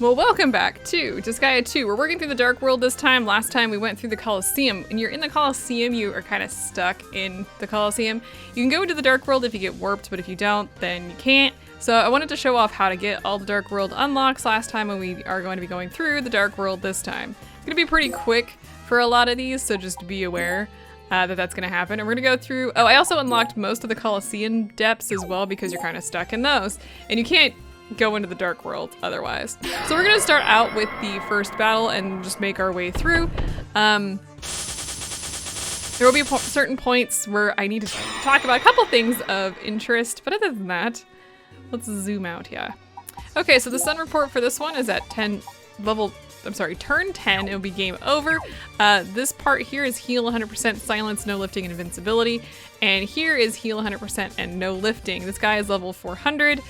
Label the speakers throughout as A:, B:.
A: Well, welcome back to Disgaea 2. We're working through the Dark World this time. Last time we went through the Colosseum. When you're in the Colosseum, you are kind of stuck in the Colosseum. You can go into the Dark World if you get warped, but if you don't, then you can't. So I wanted to show off how to get all the Dark World unlocks last time, and we are going to be going through the Dark World this time. It's going to be pretty quick for a lot of these, so just be aware that that's going to happen. And we're going to go through... Oh, I also unlocked most of the Colosseum depths as well because you're kind of stuck in those. And you can't go into the Dark World otherwise. So we're gonna start out with the first battle and just make our way through. There will be certain points where I need to talk about a couple things of interest, but other than that, let's zoom out here. Okay, so the sun report for this one is at turn 10, it'll be game over. This part here is heal 100%, silence, no lifting, and invincibility. And here is heal 100% and no lifting. This guy is level 400.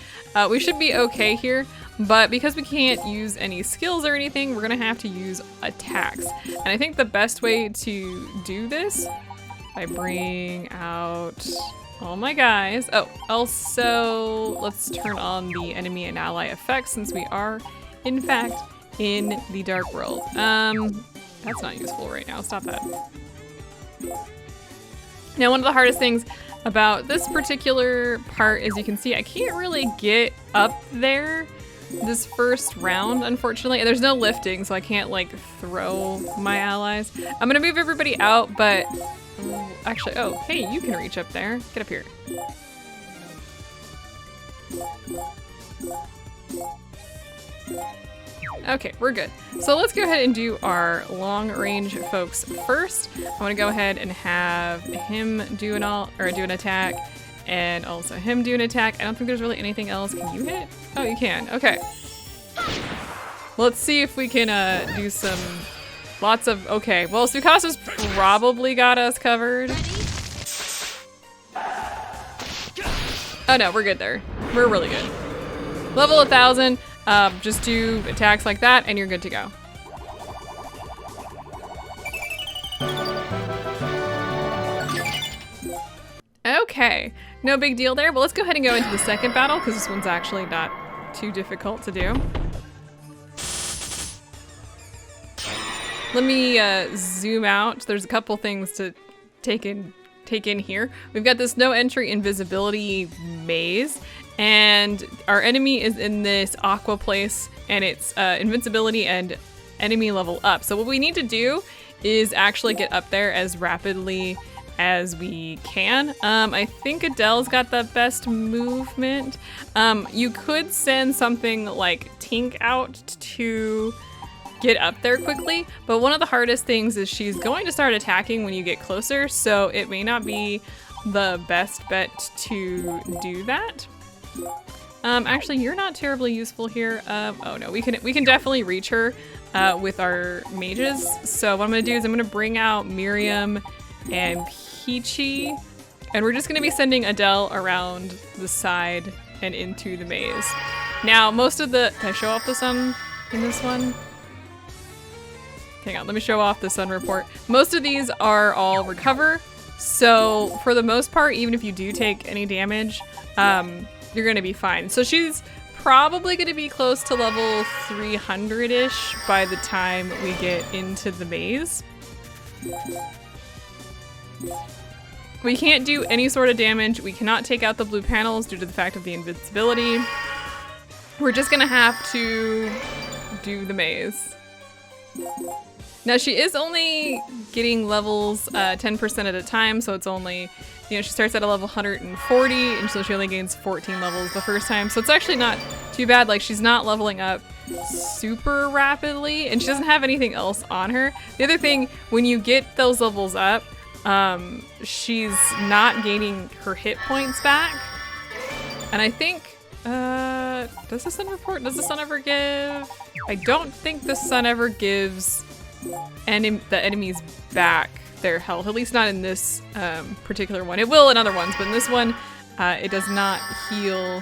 A: We should be okay here, but because we can't use any skills or anything, we're gonna have to use attacks. And I think the best way to do this, I bring out all my guys. Oh, also, let's turn on the enemy and ally effects since we are, in fact, in the Dark World. That's not useful right now. Stop that. Now, one of the hardest things about this particular part is you can see I can't really get up there this first round, unfortunately. And there's no lifting, so I can't like throw my allies. I'm gonna move everybody out, but actually, oh, hey, you can reach up there. Get up here. Okay, we're good. So let's go ahead and do our long range folks first. I want to go ahead and have him do an attack, and also him do an attack. I don't think there's really anything else. Can you hit? Oh, you can. Okay. Let's see if we can do some lots of. Okay. Well, Sukasa's probably got us covered. Oh no, we're good there. We're really good. Level 1000. Just do attacks like that and you're good to go. Okay, no big deal there, but let's go ahead and go into the second battle because this one's actually not too difficult to do. Let me zoom out. There's a couple things to take in here. We've got this no entry invisibility maze. And our enemy is in this aqua place, and it's invincibility and enemy level up. So what we need to do is actually get up there as rapidly as we can. I think Adele's got the best movement. You could send something like Tink out to get up there quickly, but one of the hardest things is she's going to start attacking when you get closer, so it may not be the best bet to do that. Actually, you're not terribly useful here. Oh no, we can definitely reach her with our mages. So what I'm gonna do is I'm gonna bring out Miriam and Peachy, and we're just gonna be sending Adele around the side and into the maze. Now, most of the... Can I show off the sun in this one? Hang on, let me show off the sun report. Most of these are all recover. So for the most part, even if you do take any damage, you're gonna be fine. So she's probably gonna be close to level 300-ish by the time we get into the maze. We can't do any sort of damage. We cannot take out the blue panels due to the fact of the invincibility. We're just gonna have to do the maze. Now she is only getting levels 10% at a time, so it's only, you know, she starts at a level 140, and so she only gains 14 levels the first time. So it's actually not too bad. Like, she's not leveling up super rapidly, and she doesn't have anything else on her. The other thing, when you get those levels up, she's not gaining her hit points back. And I think, does the sun report? Does the sun ever give? I don't think the sun ever gives the enemies back their health, at least not in this particular one. It will in other ones, but in this one, it does not heal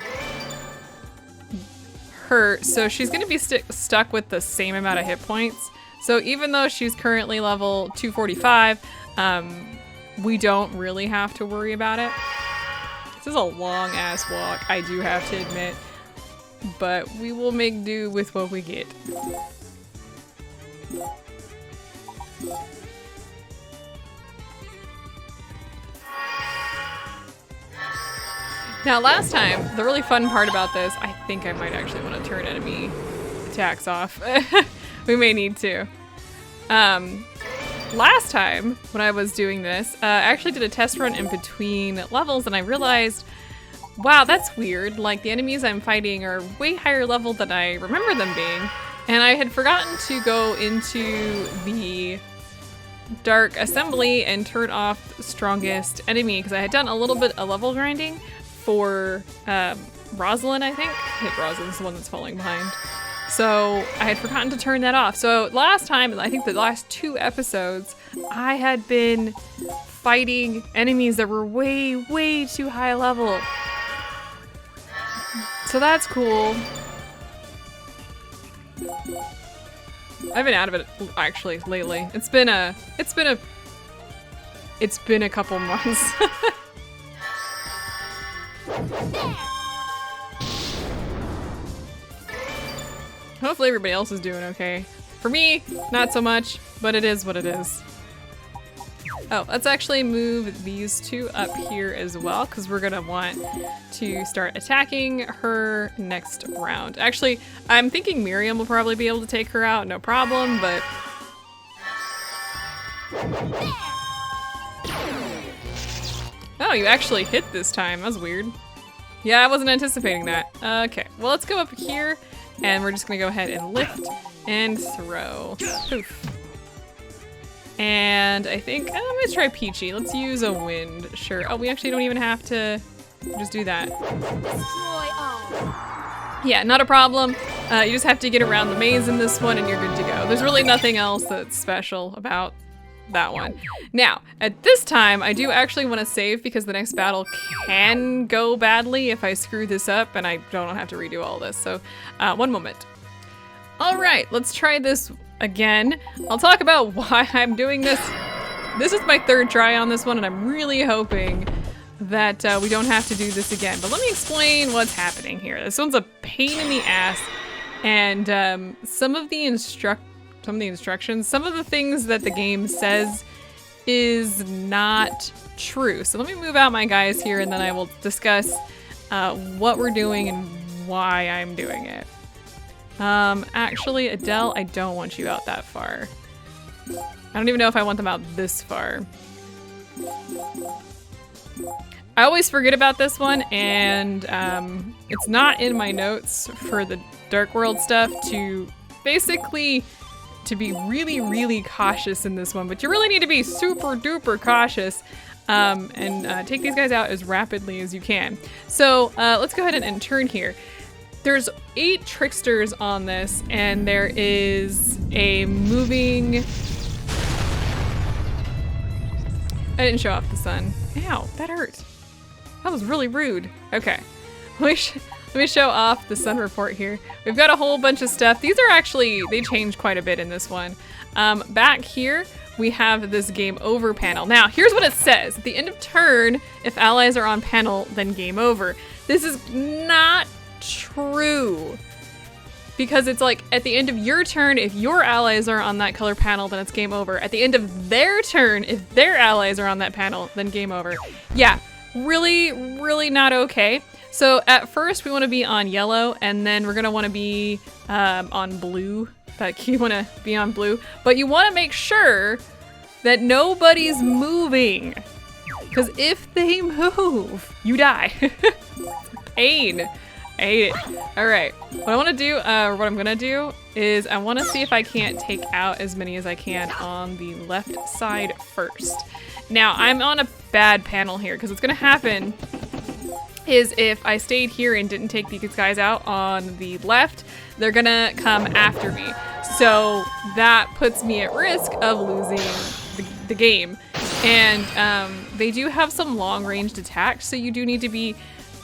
A: her. So she's gonna be stuck with the same amount of hit points. So even though she's currently level 245, we don't really have to worry about it. This is a long ass walk, I do have to admit. but we will make do with what we get. Now last time, the really fun part about this, I think I might actually want to turn enemy attacks off. We may need to. Last time when I was doing this, I actually did a test run in between levels and I realized, wow, that's weird. Like the enemies I'm fighting are way higher level than I remember them being. And I had forgotten to go into the Dark Assembly and turn off the strongest enemy because I had done a little bit of level grinding for Rosalind, I think. I think Rosalind's the one that's falling behind. So I had forgotten to turn that off. So last time, I think the last 2 episodes, I had been fighting enemies that were way, way too high level. So that's cool. I've been out of it actually lately. It's been a couple months. Hopefully everybody else is doing okay. For me, not so much, but it is what it is. Oh, let's actually move these 2 up here as well, because we're gonna want to start attacking her next round. Actually, I'm thinking Miriam will probably be able to take her out, no problem, but... Oh, you actually hit this time. That was weird. Yeah, I wasn't anticipating that. Okay, well, let's go up here, and we're just gonna go ahead and lift and throw. Poof. And I think, I'm gonna try Peachy. Let's use a wind, sure. Oh, we actually don't even have to just do that. Yeah, not a problem. You just have to get around the maze in this one and you're good to go. There's really nothing else that's special about that one. Now, at this time, I do actually want to save because the next battle can go badly if I screw this up and I don't have to redo all this. So, one moment. All right, let's try this again. I'll talk about why I'm doing this. This is my 3rd try on this one and I'm really hoping that we don't have to do this again. But let me explain what's happening here. This one's a pain in the ass and some of the instructions, some of the things that the game says is not true. So let me move out my guys here and then I will discuss what we're doing and why I'm doing it. Actually, Adele, I don't want you out that far. I don't even know if I want them out this far. I always forget about this one, and it's not in my notes for the Dark World stuff to basically to be really, really cautious in this one, but you really need to be super duper cautious and take these guys out as rapidly as you can. So let's go ahead and turn here. There's 8 tricksters on this, and there is a moving... I didn't show off the sun. Ow, that hurt. That was really rude. Okay, let me show off the sun report here. We've got a whole bunch of stuff. These are actually, they changed quite a bit in this one. Back here, we have this game over panel. Now, here's what it says. At the end of turn, if allies are on panel, then game over. This is not true. Because it's like, at the end of your turn, if your allies are on that color panel, then it's game over. At the end of their turn, if their allies are on that panel, then game over. Yeah, really, really not okay. So at first we want to be on yellow, and then we're gonna want to be on blue. Like you want to be on blue, but you want to make sure that nobody's moving, because if they move, you die. Pain. I hate it. All right, what I want to do, what I'm gonna do is I want to see if I can't take out as many as I can on the left side first. Now I'm on a bad panel here because what's gonna happen is if I stayed here and didn't take these guys out on the left, they're gonna come after me. So that puts me at risk of losing the game. And they do have some long-ranged attacks, so you do need to be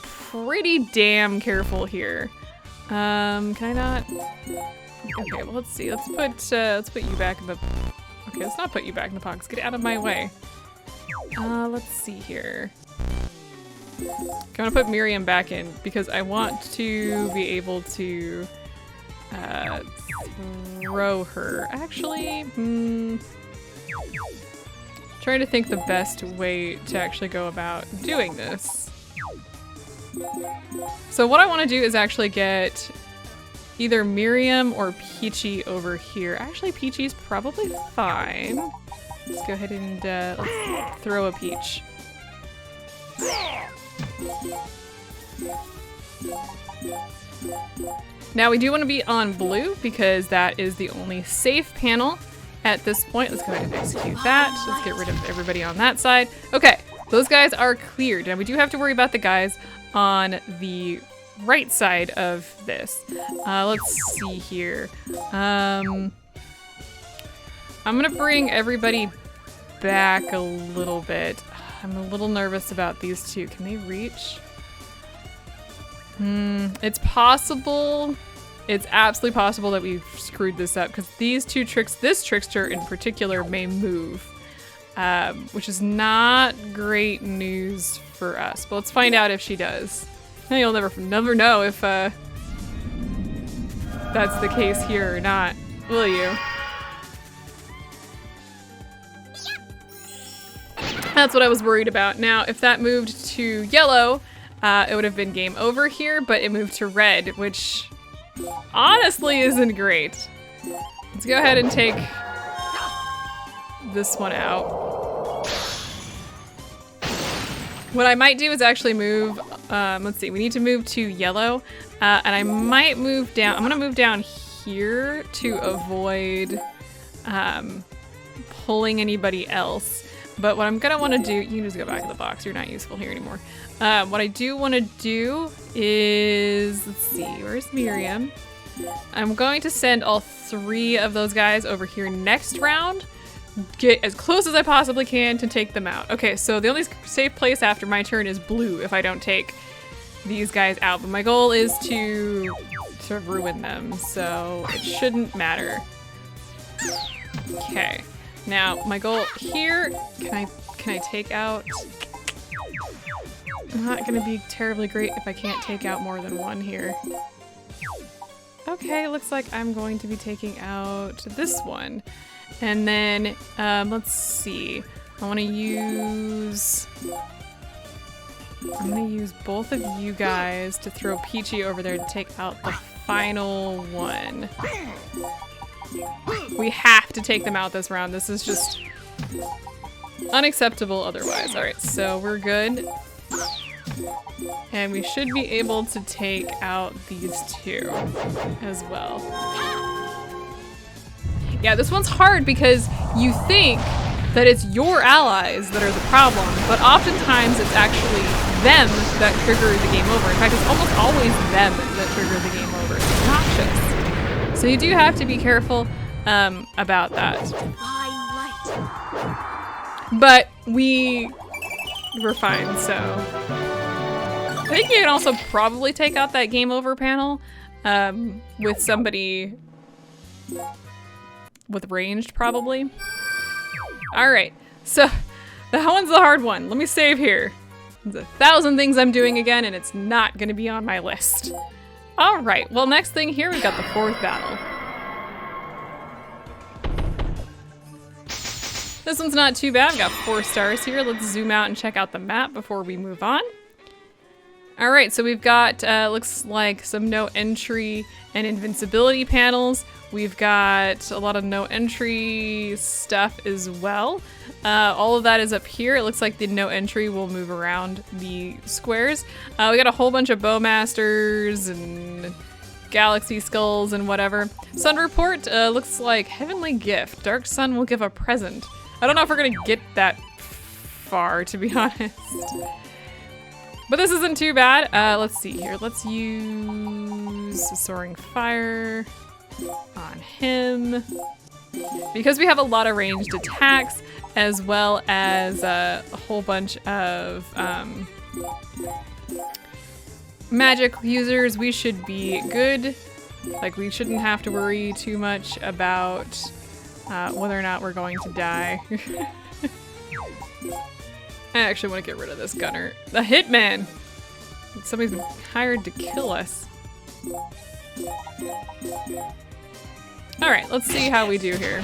A: pretty damn careful here. Can I not? Okay, well let's see. Let's put you back in the. Okay, let's not put you back in the box. Get out of my way. Let's see here. gonna put Miriam back in because I want to be able to throw her. Actually, trying to think the best way to actually go about doing this. So what I want to do is actually get either Miriam or Peachy over here. Actually, Peachy's probably fine. Let's go ahead and let's throw a Peach. Now we do want to be on blue because that is the only safe panel at this point. Let's go ahead and execute that. Let's get rid of everybody on that side. Okay, those guys are cleared. Now we do have to worry about the guys on the right side of this. Let's see here. I'm gonna bring everybody back a little bit. I'm a little nervous about these two. Can they reach? It's possible. It's absolutely possible that we've screwed this up because these two this trickster in particular may move, which is not great news for us. But let's find out if she does. You'll never know if that's the case here or not, will you? That's what I was worried about. Now, if that moved to yellow, it would have been game over here, but it moved to red, which honestly isn't great. Let's go ahead and take this one out. What I might do is actually move, let's see, we need to move to yellow, and I might move down, I'm gonna move down here to avoid pulling anybody else. But what I'm gonna wanna do, you can just go back in the box, you're not useful here anymore. What I do wanna do is, let's see, where's Miriam? I'm going to send all 3 of those guys over here next round, get as close as I possibly can to take them out. Okay, so the only safe place after my turn is blue if I don't take these guys out, but my goal is to ruin them, so it shouldn't matter. Okay. Now, my goal here, can I take out? Not gonna be terribly great if I can't take out more than one here. Okay, looks like I'm going to be taking out this one. And then, let's see. I'm gonna use both of you guys to throw Peachy over there to take out the final one. We have to take them out this round. This is just unacceptable otherwise. All right, so we're good. And we should be able to take out these 2 as well. Yeah, this one's hard because you think that it's your allies that are the problem, but oftentimes it's actually them that trigger the game over. In fact, it's almost always them that trigger the game over. It's obnoxious. So you do have to be careful about that. But we're fine, so. I think you can also probably take out that game over panel with somebody with ranged, probably. All right, so that one's the hard one. Let me save here. There's 1,000 things I'm doing again, and it's not gonna be on my list. All right, well, next thing here, we've got the 4th battle. This one's not too bad. We've got 4 stars here. Let's zoom out and check out the map before we move on. All right, so we've got, looks like some no entry and invincibility panels. We've got a lot of no entry stuff as well. All of that is up here. It looks like the no entry will move around the squares. We got a whole bunch of bowmasters and galaxy skulls and whatever. Sun report looks like heavenly gift. Dark sun will give a present. I don't know if we're gonna get that far, to be honest. But this isn't too bad. Let's see here. Let's use soaring fire on him. Because we have a lot of ranged attacks, as well as a whole bunch of magic users, we should be good. Like, we shouldn't have to worry too much about whether or not we're going to die. I actually want to get rid of this gunner. The hitman! Somebody's been hired to kill us. Alright, let's see how we do here.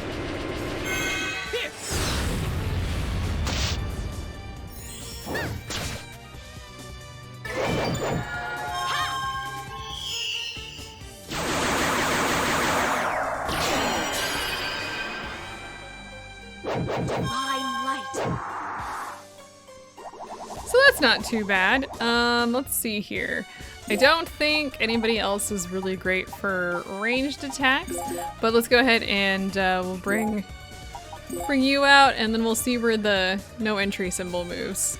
A: So that's not too bad. Let's see here. I don't think anybody else is really great for ranged attacks, but let's go ahead and we'll bring you out, and then we'll see where the no entry symbol moves.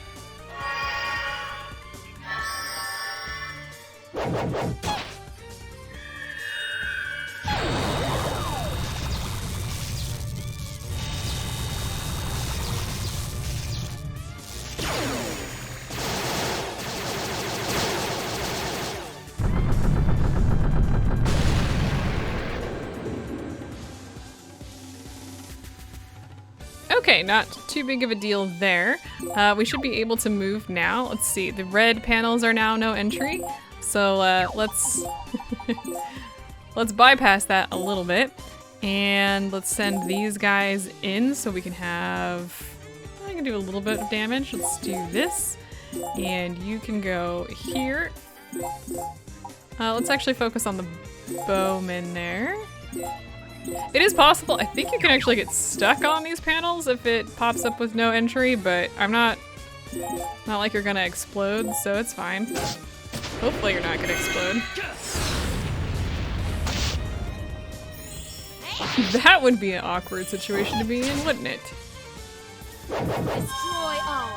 A: Okay, not too big of a deal there. We should be able to move now. Let's see, the red panels are now no entry. So let's let's bypass that a little bit. And let's send these guys in so we can have, I can do a little bit of damage. Let's do this. And you can go here. Let's actually focus on the bowman there. It is possible. I think you can actually get stuck on these panels if it pops up with no entry, but I'm not like you're gonna explode, so it's fine. Hopefully you're not gonna explode. That would be an awkward situation to be in, wouldn't it?
B: Destroy all.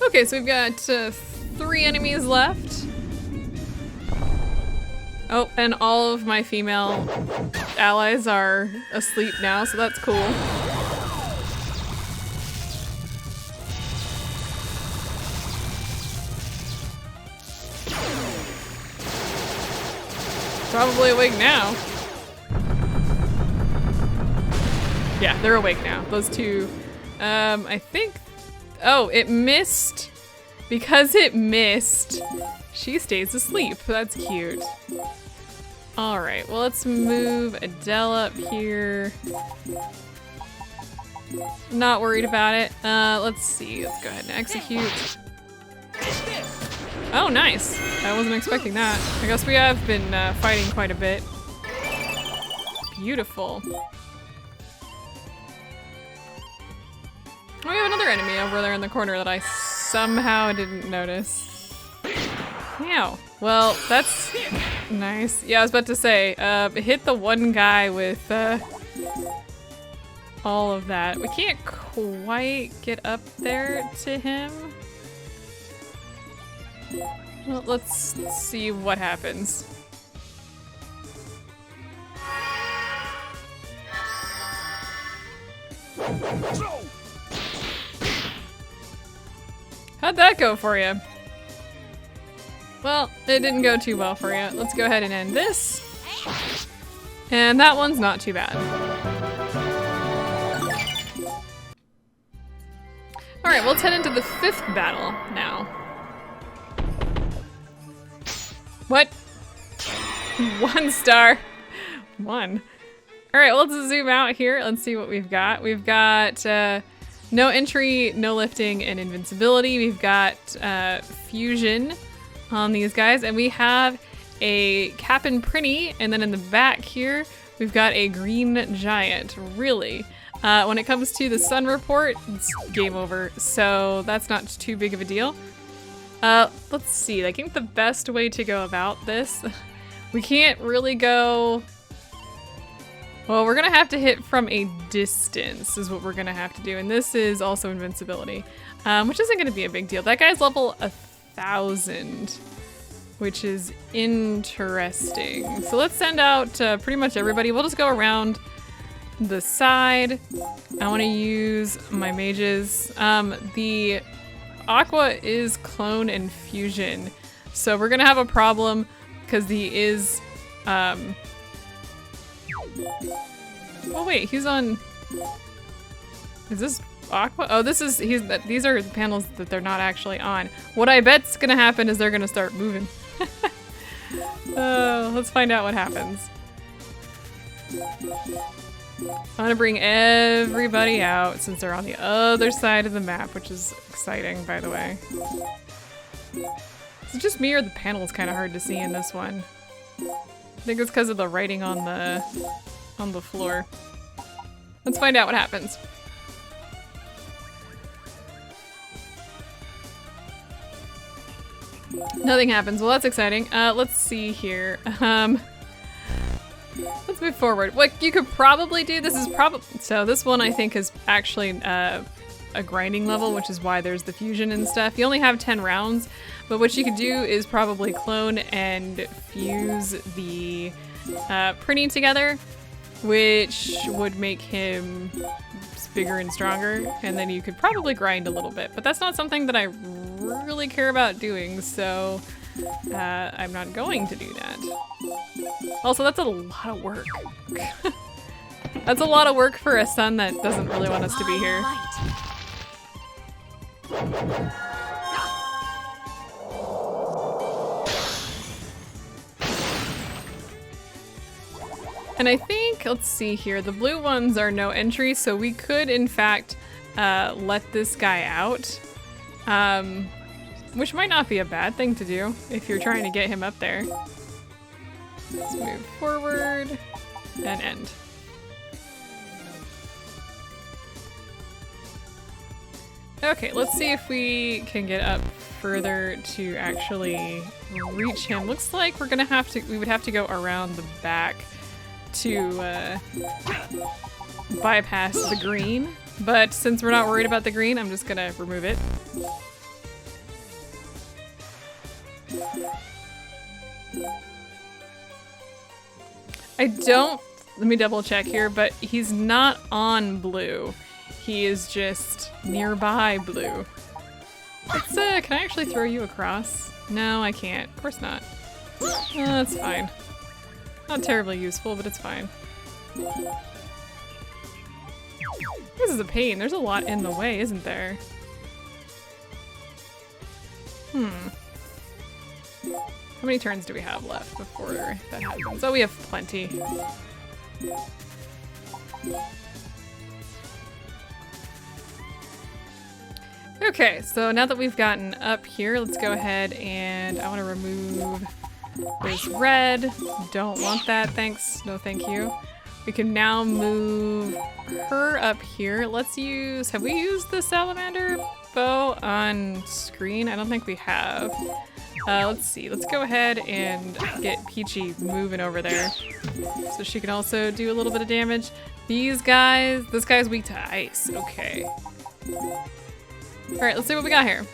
A: Okay, so we've got 3 enemies left. Oh, and all of my female allies are asleep now, so that's cool. Probably awake now. Yeah, they're awake now. Those two, I think, oh, it missed. Because it missed, she stays asleep. That's cute. All right, well, let's move Adele up here. Not worried about it. Let's see, let's go ahead and execute. Oh, nice. I wasn't expecting that. I guess we have been fighting quite a bit. Beautiful. Oh, we have another enemy over there in the corner that I somehow didn't notice. Meow. Well, that's nice. Yeah, I was about to say, hit the one guy with all of that. We can't quite get up there to him. Well, let's see what happens. How'd that go for you? Well, it didn't go too well for you. Let's go ahead and end this. And that one's not too bad. Alright, let's head into the 5th battle now. What? 1 star. 1. Alright, well, let's zoom out here. Let's see what we've got. We've got no entry, no lifting, and invincibility. We've got fusion on these guys, and we have a cap and pretty, and then in the back here, we've got a green giant. Really. When it comes to the sun report, it's game over, so that's not too big of a deal. Let's see, I think the best way to go about this, we can't really go, well, we're gonna have to hit from a distance is what we're gonna have to do, and this is also invincibility, which isn't gonna be a big deal. That guy's level 1,000, which is interesting. So let's send out pretty much everybody. We'll just go around the side. I wanna use my mages. The Aqua is clone and fusion, so we're gonna have a problem because he is Oh wait, he's on... Is this Aqua? Oh, these are the panels that they're not actually on. What I bet's gonna happen is they're gonna start moving. Let's find out what happens. I'm gonna bring everybody out since they're on the other side of the map, which is exciting, by the way. Is it just me or the panel's kind of hard to see in this one? I think it's because of the writing on the floor. Let's find out what happens. Nothing happens. Well, that's exciting. Let's see here. Let's move forward. What you could probably do, so this one I think is actually a grinding level, which is why there's the fusion and stuff. You only have 10 rounds, but what you could do is probably clone and fuse the printing together, which would make him bigger and stronger, and then you could probably grind a little bit, but that's not something that I really care about doing, so I'm not going to do that. Also, that's a lot of work. That's a lot of work for a son that doesn't really want us to be here. And I think, let's see here, the blue ones are no entry, so we could, in fact, let this guy out. Which might not be a bad thing to do if you're trying to get him up there. Let's move forward and end. Okay, let's see if we can get up further to actually reach him. Looks like we would have to go around the back to bypass the green, but since we're not worried about the green, I'm just gonna remove it. Let me double check here, but he's not on blue. He is just nearby blue. Can I actually throw you across? No, I can't. Of course not. That's fine. Not terribly useful, but it's fine. This is a pain. There's a lot in the way, isn't there? How many turns do we have left before that happens? Oh, we have plenty. Okay, so now that we've gotten up here, let's go ahead and I want to remove this red. Don't want that, thanks. No thank you. We can now move her up here. Have we used the salamander bow on screen? I don't think we have. Let's see, let's go ahead and get Peachy moving over there so she can also do a little bit of damage. This guy's weak to ice, okay. All right, let's see what we got here.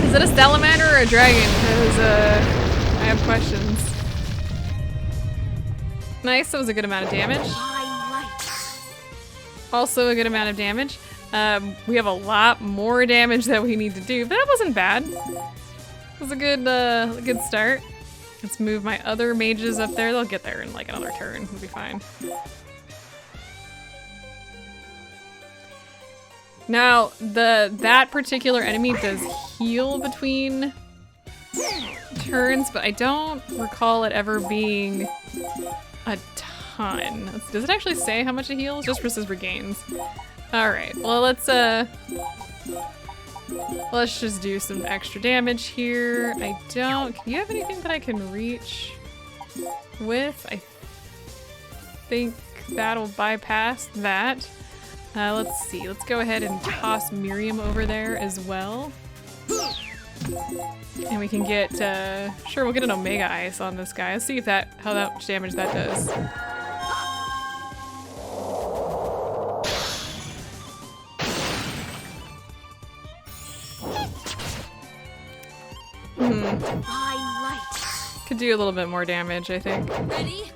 A: Is it a salamander or a dragon? Because I have questions. Nice, that was a good amount of damage. Also a good amount of damage. We have a lot more damage that we need to do, but that wasn't bad. It was a good start. Let's move my other mages up there. They'll get there in like another turn. We'll be fine. Now, that particular enemy does heal between turns, but I don't recall it ever being a ton. Does it actually say how much it heals? Just versus regains. All right, well, let's just do some extra damage here. Can you have anything that I can reach with? I think that'll bypass that. Let's see, let's go ahead and toss Miriam over there as well. And we can get, sure, we'll get an Omega Ice on this guy. Let's see how much damage that does. Could do a little bit more damage, I think.
B: Ready?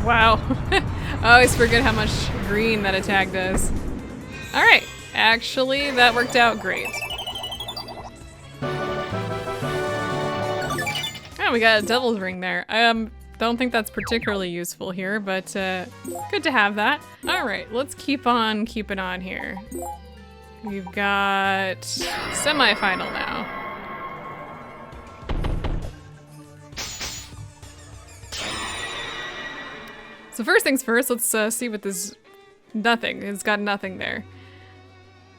A: Wow. I always forget how much green that attack does. All right. Actually, that worked out great. Oh, we got a devil's ring there. Don't think that's particularly useful here, but good to have that. All right, let's keep on keeping on here. We've got semifinal now. So first things first, let's see what this, nothing, it's got nothing there.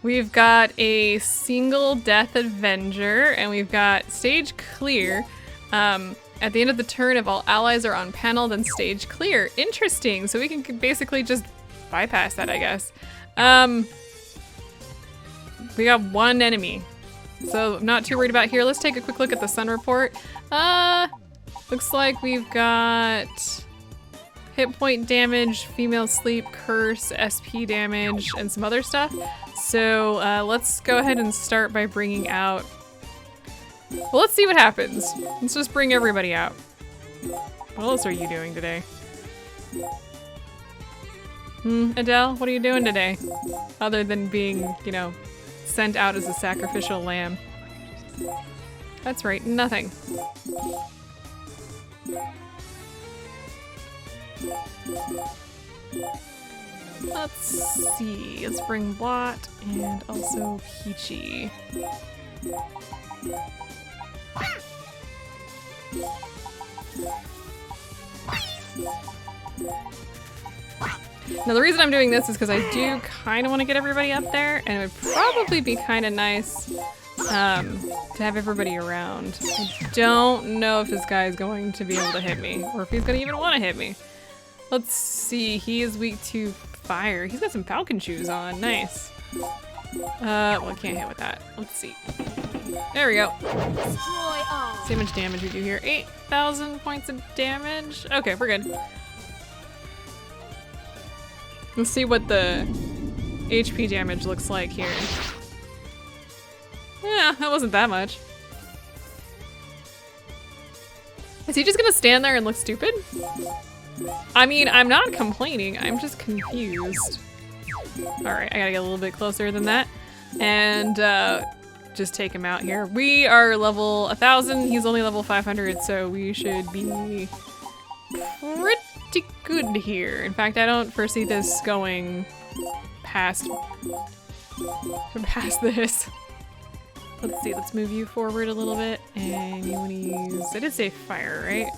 A: We've got a single death Avenger, and we've got stage clear. At the end of the turn, if all allies are on panel, then stage clear. Interesting, so we can basically just bypass that, I guess. We got one enemy, so I'm not too worried about here. Let's take a quick look at the sun report. Looks like we've got hit point damage, female sleep, curse, SP damage, and some other stuff. So let's go ahead and start by bringing out, well, let's see what happens. Let's just bring everybody out. What else are you doing today? Adele, what are you doing today? Other than being, you know, sent out as a sacrificial lamb. That's right, nothing. Let's see, let's bring Blot and also Peachy. Now the reason I'm doing this is because I do kind of want to get everybody up there, and it would probably be kind of nice to have everybody around. I don't know if this guy is going to be able to hit me, or if he's going to even want to hit me. Let's see, he is weak to fire. He's got some falcon shoes on, nice. Well, I can't hit with that. Let's see. There we go. See how much damage we do here. 8,000 points of damage. Okay, we're good. Let's see what the HP damage looks like here. Yeah, that wasn't that much. Is he just gonna stand there and look stupid? I mean, I'm not complaining, I'm just confused. Alright, I gotta get a little bit closer than that. And just take him out here. We are level 1,000, he's only level 500, so we should be pretty good here. In fact, I don't foresee this going past this. Let's see, let's move you forward a little bit, and you want to use, I did say fire, right?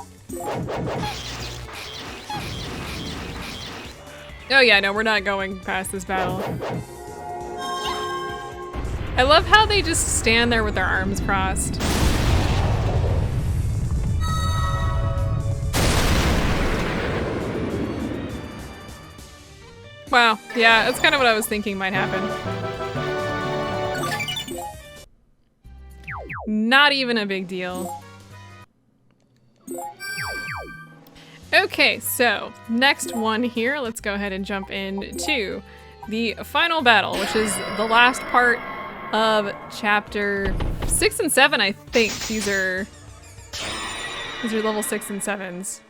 A: Oh yeah, no, we're not going past this battle. I love how they just stand there with their arms crossed. Wow, yeah, that's kind of what I was thinking might happen. Not even a big deal. Okay, so next one here, let's go ahead and jump into the final battle, which is the last part of chapter 6 and 7, I think. These are level 6 and 7s.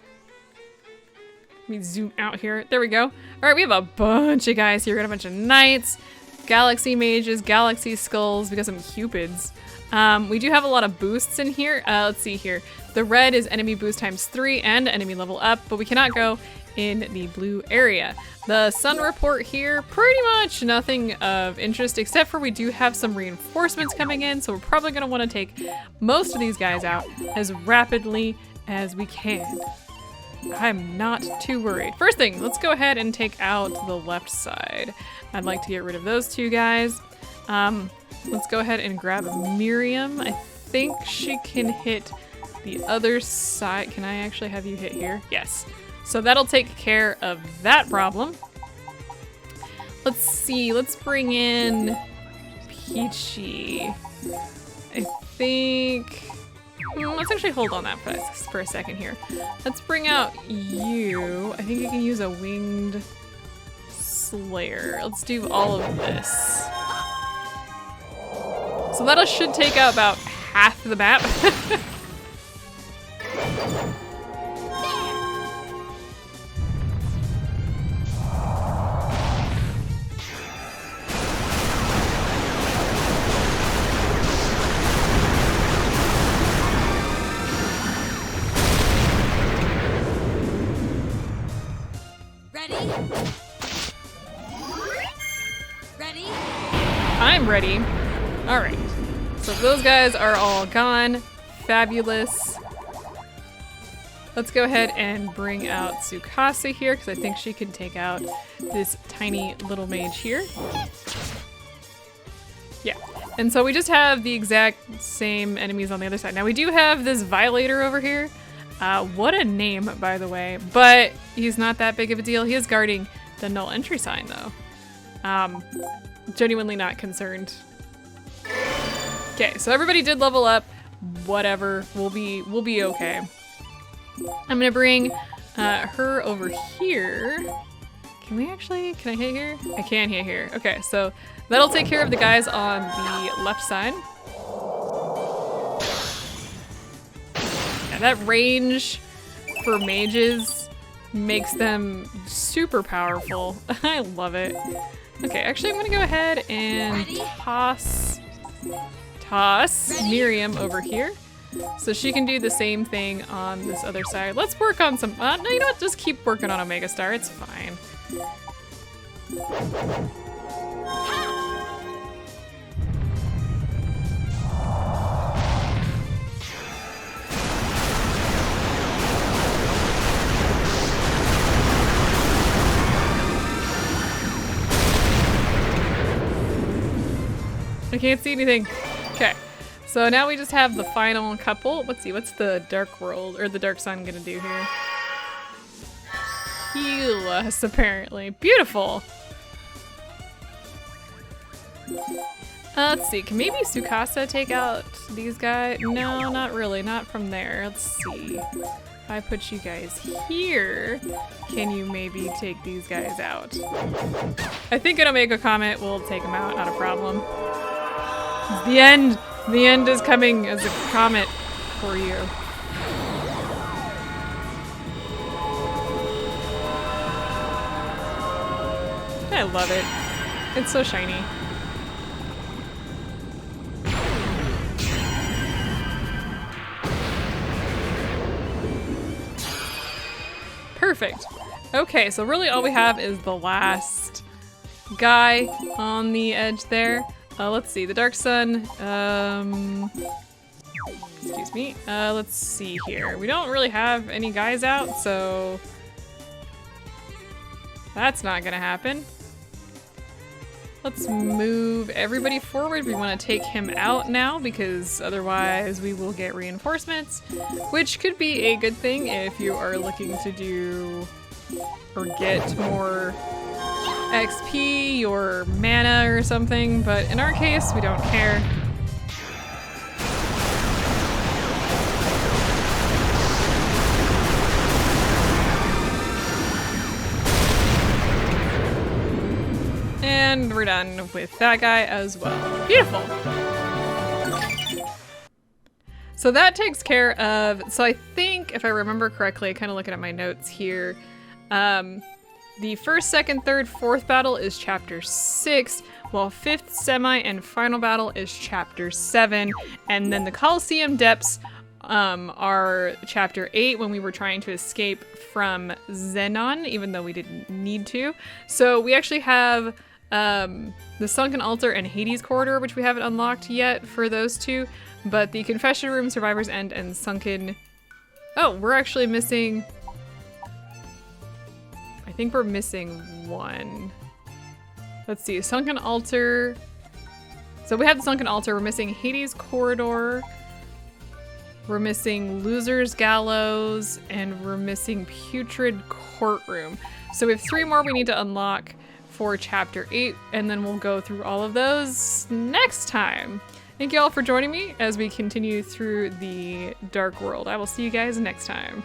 A: Let me zoom out here. There we go. All right, we have a bunch of guys here. We got a bunch of knights, galaxy mages, galaxy skulls. We got some cupids. We do have a lot of boosts in here. Let's see here. The red is enemy boost ×3 and enemy level up, but we cannot go in the blue area. The sun report here, pretty much nothing of interest, except for we do have some reinforcements coming in, so we're probably gonna wanna take most of these guys out as rapidly as we can. I'm not too worried. First thing, let's go ahead and take out the left side. I'd like to get rid of those two guys. Let's go ahead and grab Miriam. I think she can hit the other side. Can I actually have you hit here? Yes. So that'll take care of that problem. Let's see, let's bring in Peachy. I think, let's actually hold on that for a second here. Let's bring out you. I think you can use a winged slayer. Let's do all of this. So that should take out about half the map. am ready. All right. So those guys are all gone. Fabulous. Let's go ahead and bring out Tsukasa here because I think she can take out this tiny little mage here. Yeah. And so we just have the exact same enemies on the other side. Now we do have this Violator over here. What a name, by the way. But he's not that big of a deal. He is guarding the null entry sign, though. Genuinely not concerned. Okay, so everybody did level up. Whatever, we'll be okay. I'm gonna bring her over here. Can I hit here? I can hit here. Okay, so that'll take care of the guys on the left side. Yeah, that range for mages makes them super powerful. I love it. Okay, actually I'm gonna go ahead and toss Miriam over here so she can do the same thing on this other side. Let's work on some, no, you know what, just keep working on Omega Star, it's fine. I can't see anything. Okay, so now we just have the final couple. Let's see, what's the Dark World, or the Dark Sun gonna do here? Heal us, apparently. Beautiful! Let's see, can maybe Tsukasa take out these guys? No, not really, not from there. Let's see. If I put you guys here, can you maybe take these guys out? I think an Omega Comet will take them out, not a problem. The end! The end is coming as a comet for you. I love it. It's so shiny. Perfect. Okay, so really all we have is the last guy on the edge there. Let's see, the Dark Sun, excuse me, let's see here. We don't really have any guys out, so that's not gonna happen. Let's move everybody forward. We want to take him out now because otherwise we will get reinforcements, which could be a good thing if you are looking to do or get more XP or mana or something, but in our case, we don't care. And we're done with that guy as well. Beautiful. So that takes care of, so I think if I remember correctly, kind of looking at my notes here, the first, second, third, fourth battle is chapter 6, while fifth, semi, and final battle is chapter 7. And then the Colosseum depths are chapter 8 when we were trying to escape from Xenon, even though we didn't need to. So we actually have the Sunken Altar and Hades Corridor, which we haven't unlocked yet for those two. But the Confession Room, Survivor's End, and Sunken... Oh, we're actually missing... I think we're missing one. Let's see, Sunken Altar. So we have the Sunken Altar, we're missing Hades Corridor, we're missing Loser's Gallows, and we're missing Putrid Courtroom. So we have 3 more we need to unlock for chapter 8, and then we'll go through all of those next time. Thank you all for joining me as we continue through the Dark World. I will see you guys next time.